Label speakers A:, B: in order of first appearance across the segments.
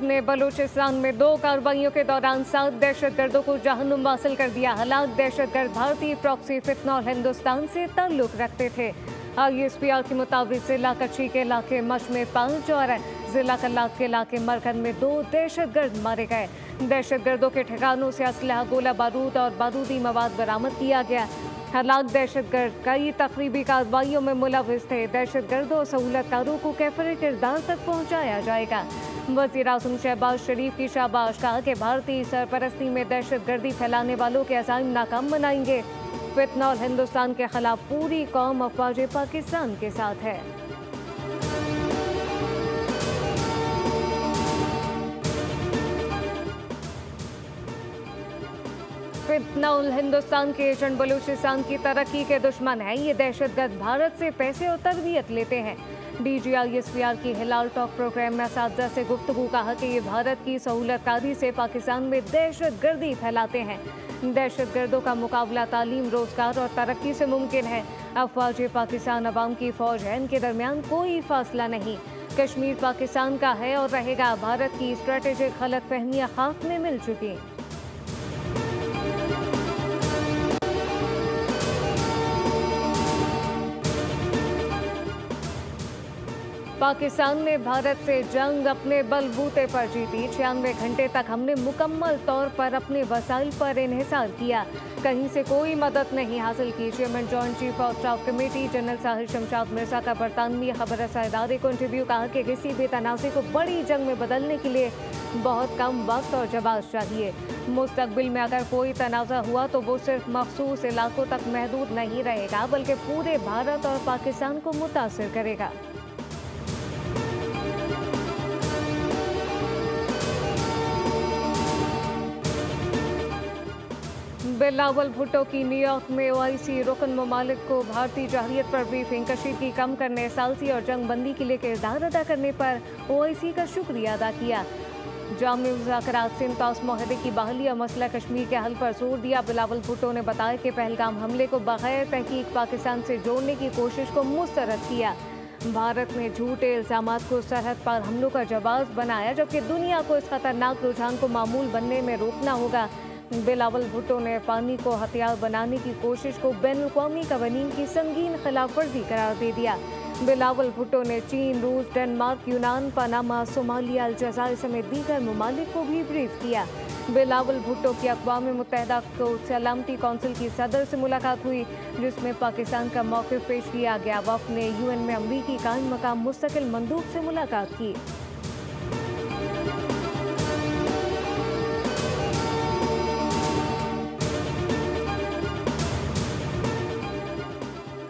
A: ने बलूचिस्तान में 2 कार्रवाइयों के दौरान 7 दहशतगर्दों को जहन्नुम वासिल कर दिया। हलाक दहशतगर्द भारतीय प्रॉक्सी फितनॉल हिंदुस्तान से ताल्लुक रखते थे। ISPR के मुताबिक जिला कच्ची के इलाके मश में 5 और जिला कल्लात के इलाके मरकन में 2 दहशतगर्द मारे गए। दहशतगर्दों के ठिकानों से असलहा, गोला बारूद और बारूदी मवाद बरामद किया गया। हलाक दहशतगर्द कई तकरीबी कार्रवाइयों में मुलविस थे। दहशतगर्दों और सहूलतकारों को कैफर किरदार तक पहुँचाया जाएगा। वज़ीर आज़म शहबाज शरीफ की शाबाश, कहा कि भारतीय सरपरस्ती में दहशतगर्दी फैलाने वालों के अज़ाइम नाकाम बनाएंगे। फितनॉल हिंदुस्तान के खिलाफ पूरी कौम अफवाज पाकिस्तान के साथ है। फितनॉल हिंदुस्तान के एजेंट बलूचिस्तान की तरक्की के दुश्मन हैं। ये दहशतगर्द भारत से पैसे और तरबियत लेते हैं। DG ISPR की हिलाल टॉक प्रोग्राम में असातिज़ा से गुफ्तगू, कहा कि ये भारत की सहूलतकारी से पाकिस्तान में दहशतगर्दी फैलाते हैं। दहशतगर्दों का मुकाबला तालीम, रोजगार और तरक्की से मुमकिन है। अफवाज पाकिस्तान अवाम की फौज है, इनके दरमियान कोई फासला नहीं। कश्मीर पाकिस्तान का है और रहेगा। भारत की स्ट्रेटेजिक गलत फहमियाँ खाक में मिल चुकी। पाकिस्तान ने भारत से जंग अपने बलबूते पर जीती। 96 घंटे तक हमने मुकम्मल तौर पर अपने वसाइल पर इन्हिसार किया, कहीं से कोई मदद नहीं हासिल की। Chairman joint chief of staff committee general Sahir Shamshad Mirza का बरतानवी खबर रसा इदारे को इंटरव्यू, कहा कि किसी भी तनाज़े को बड़ी जंग में बदलने के लिए बहुत कम वक्त और जवाब चाहिए। मुस्तकबिल में अगर कोई तनाज़ा हुआ तो वो सिर्फ मखसूस इलाकों तक महदूद नहीं रहेगा, बल्कि पूरे भारत और पाकिस्तान को मुतासिर करेगा। बिलावल भुट्टो की न्यूयॉर्क में OIC रुकन ममालिक को भारतीय जहरियत पर ब्रीफिंग, कशीदगी कम करने, सालसी और जंग बंदी के लिए किरदार अदा करने पर OIC का शुक्रिया अदा किया। जामी मुज़ाकरात से इंतास मुआहदे की बहाली और मसला कश्मीर के हल पर जोर दिया। बिलावल भुट्टो ने बताया कि पहलगाम हमले को बगैर तहकीक पाकिस्तान से जोड़ने की कोशिश को मुस्तरद किया। भारत ने झूठे इल्ज़ामात को सरहद पार हमलों का जवाब बनाया, जबकि दुनिया को इस खतरनाक रुझान को मामूल बनने में रोकना होगा। बिलावल भुट्टो ने पानी को हथियार बनाने की कोशिश को बैनुल-अक़वामी कवानीन की संगीन खिलाफ वर्जी करार दे दिया। बिलावल भुट्टो ने चीन, रूस, डेनमार्क, यूनान, पनामा, सोमालिया, अलजायर समेत दीगर ममालिक को भी ब्रीफ किया। बिलावल भुट्टो की अक़वाम मुत्तहिदा को सलामती कौंसिल की सदर से मुलाकात हुई, जिसमें पाकिस्तान का मौक़िफ़ पेश किया गया। वफ़द ने UN में अमरीकी कायम मकाम मुस्तकिल मंदूब से मुलाकात की।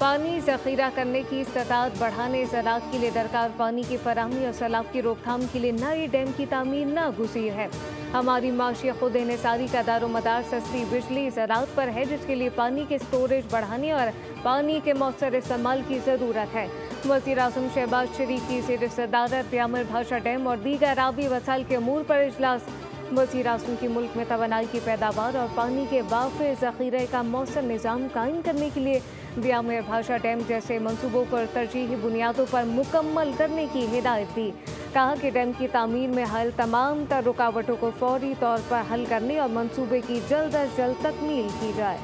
A: पानी ज़ख़ीरा करने की इस्तात बढ़ाने, ज़राअत के लिए दरकार पानी की फराहमी और सैलाब की रोकथाम के लिए नए डैम की तामीर नागुज़ीर है। हमारी माशी खुद इन्हिसारी का दारोमदार सस्ती बिजली ज़राअत पर है, जिसके लिए पानी के स्टोरेज बढ़ाने और पानी के मौसर इस्तेमाल की ज़रूरत है। वज़ीर आज़म शहबाज शरीफ की ज़ेर सदारत ब्यामर भाषा डैम और दीगर आबी वसाइल के अमूर पर इजलास। वज़ीर आज़म की मुल्क में तवानाई की पैदावार और पानी के वाफ़िर ज़ख़ीरे का मौसर निज़ाम कायम करने के लिए ब्यामर भाषा डैम जैसे मंसूबों पर तरजीही बुनियादों पर मुकम्मल करने की हिदायत दी। कहा कि डैम की तामीर में हाल तमाम तर रुकावटों को फौरी तौर पर हल करने और मंसूबे की जल्द अज जल्द तकमील की जाए।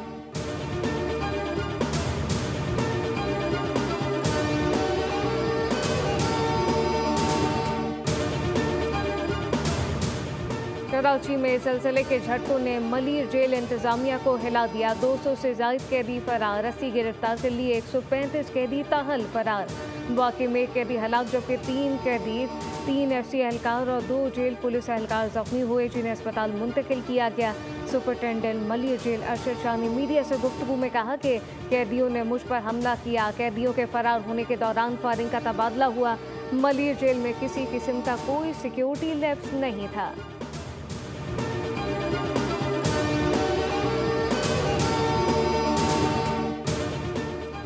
A: कराची में सिलसिले के झटकों ने मलिर जेल इंतजामिया को हिला दिया। 200 से ज़ायद कैदी फरार, 80 गिरफ्तार के लिए 135 कैदी ताहल फरार। वाक़े में कैदी हलाक, जबकि 3 कैदी, 3 FC एहलकार और 2 जेल पुलिस एहलकार जख्मी हुए, जिन्हें अस्पताल मुंतकिल किया गया। सुपरिटेंडेंट मलिर जेल अरशद शाह ने मीडिया से गुफ्तगू में कहा कि कैदियों ने मुझ पर हमला किया। कैदियों के फरार होने के दौरान फायरिंग का तबादला हुआ। मलिर जेल में किसी किस्म का कोई सिक्योरिटी लैप्स नहीं था।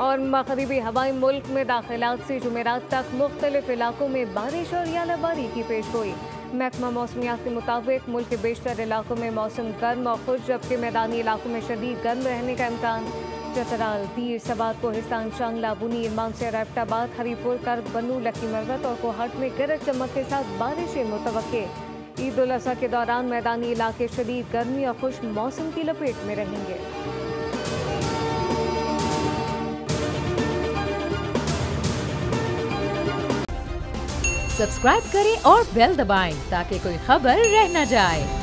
A: और मगरिबी हवाई मुल्क में दाखिलात से जुमेरात तक मुख्तलिफ इलाकों में बारिश और यालाबारी की पेश गोई। महकमा मौसमियात के मुताबिक मुल्क के बेशतर इलाकों में मौसम गर्म और खुश, जबकि मैदानी इलाकों में शदीद गर्म रहने का इम्कान। चतराल, दीर, सबात, कोहिस्तान, शांगला, बुनी, मानसर, एबटाबाद, हरीपुर, कर्ब, बनू, लकी मरवत और कोहाट में गरज चमक के साथ बारिशें मुतवक्के। ईद उल अजहा के दौरान मैदानी इलाके शदीद गर्मी और खुश्क मौसम की लपेट में रहेंगे।
B: सब्सक्राइब करें और बेल दबाएं ताकि कोई खबर रह न जाए।